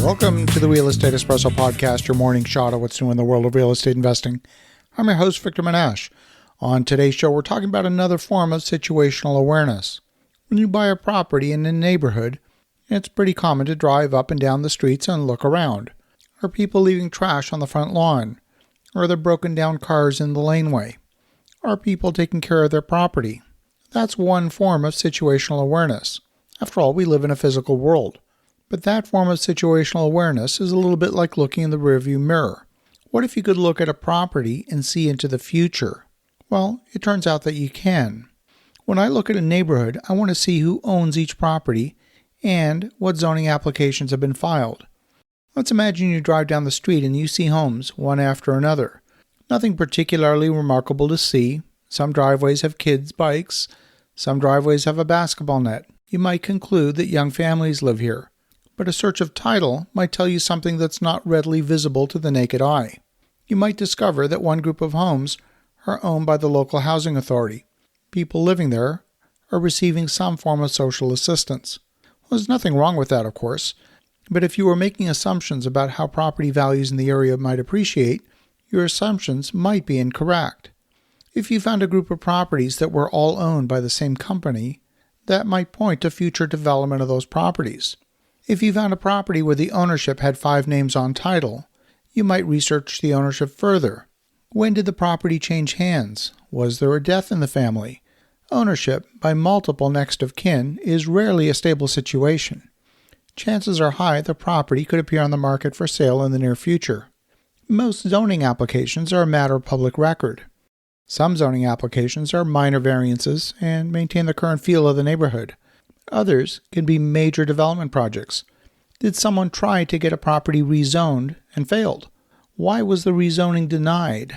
Welcome to the Real Estate Espresso Podcast, your morning shot of what's new in the world of real estate investing. I'm your host, Victor Menashe. On today's show, we're talking about another form of situational awareness. When you buy a property in a neighborhood, it's pretty common to drive up and down the streets and look around. Are people leaving trash on the front lawn? Are there broken down cars in the laneway? Are people taking care of their property? That's one form of situational awareness. After all, we live in a physical world. But that form of situational awareness is a little bit like looking in the rearview mirror. What if you could look at a property and see into the future? Well, it turns out that you can. When I look at a neighborhood, I want to see who owns each property and what zoning applications have been filed. Let's imagine you drive down the street and you see homes, one after another. Nothing particularly remarkable to see. Some driveways have kids' bikes. Some driveways have a basketball net. You might conclude that young families live here. But a search of title might tell you something that's not readily visible to the naked eye. You might discover that one group of homes are owned by the local housing authority. People living there are receiving some form of social assistance. Well, there's nothing wrong with that, of course, but if you were making assumptions about how property values in the area might appreciate, your assumptions might be incorrect. If you found a group of properties that were all owned by the same company, that might point to future development of those properties. If you found a property where the ownership had 5 names on title, you might research the ownership further. When did the property change hands? Was there a death in the family? Ownership by multiple next of kin is rarely a stable situation. Chances are high the property could appear on the market for sale in the near future. Most zoning applications are a matter of public record. Some zoning applications are minor variances and maintain the current feel of the neighborhood. Others can be major development projects. Did someone try to get a property rezoned and failed? Why was the rezoning denied?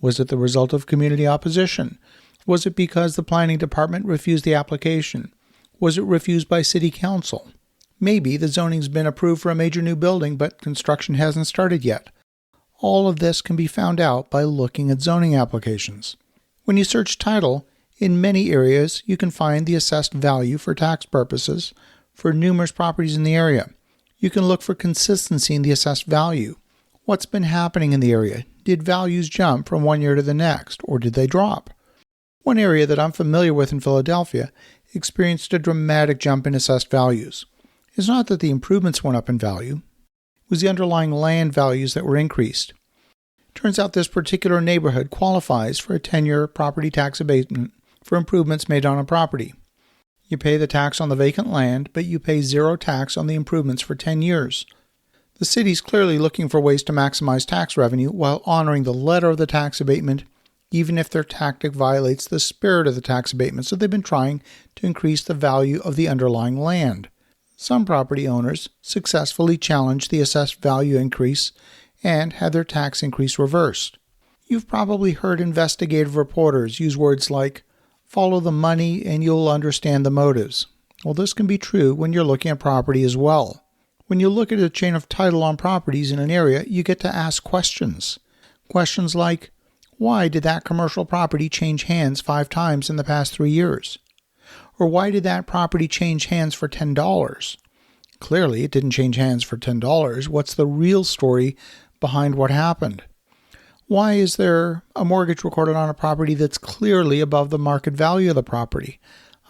Was it the result of community opposition? Was it because the planning department refused the application? Was it refused by city council? Maybe the zoning's been approved for a major new building, but construction hasn't started yet. All of this can be found out by looking at zoning applications. When you search title, in many areas, you can find the assessed value for tax purposes for numerous properties in the area. You can look for consistency in the assessed value. What's been happening in the area? Did values jump from one year to the next, or did they drop? One area that I'm familiar with in Philadelphia experienced a dramatic jump in assessed values. It's not that the improvements went up in value. It was the underlying land values that were increased. Turns out this particular neighborhood qualifies for a 10-year property tax abatement for improvements made on a property. You pay the tax on the vacant land, but you pay zero tax on the improvements for 10 years. The city's clearly looking for ways to maximize tax revenue while honoring the letter of the tax abatement, even if their tactic violates the spirit of the tax abatement, so they've been trying to increase the value of the underlying land. Some property owners successfully challenged the assessed value increase and had their tax increase reversed. You've probably heard investigative reporters use words like, follow the money and you'll understand the motives. Well, this can be true when you're looking at property as well. When you look at a chain of title on properties in an area, you get to ask questions. Questions like, why did that commercial property change hands 5 times in the past 3 years? Or why did that property change hands for $10? Clearly, it didn't change hands for $10. What's the real story behind what happened? Why is there a mortgage recorded on a property that's clearly above the market value of the property?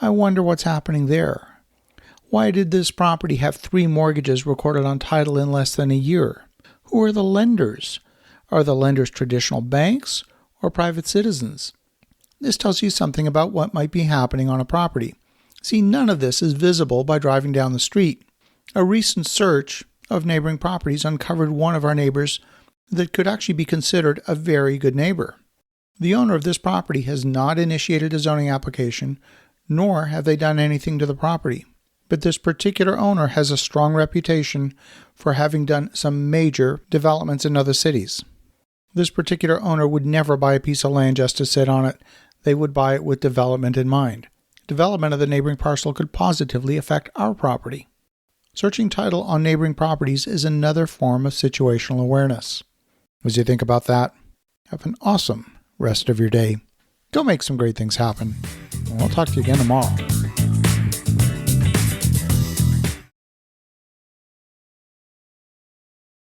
I wonder what's happening there. Why did this property have 3 mortgages recorded on title in less than a year? Who are the lenders? Are the lenders traditional banks or private citizens? This tells you something about what might be happening on a property. See, none of this is visible by driving down the street. A recent search of neighboring properties uncovered one of our neighbors that could actually be considered a very good neighbor. The owner of this property has not initiated a zoning application, nor have they done anything to the property. But this particular owner has a strong reputation for having done some major developments in other cities. This particular owner would never buy a piece of land just to sit on it. They would buy it with development in mind. Development of the neighboring parcel could positively affect our property. Searching title on neighboring properties is another form of situational awareness. As you think about that, have an awesome rest of your day. Go make some great things happen. I'll talk to you again tomorrow.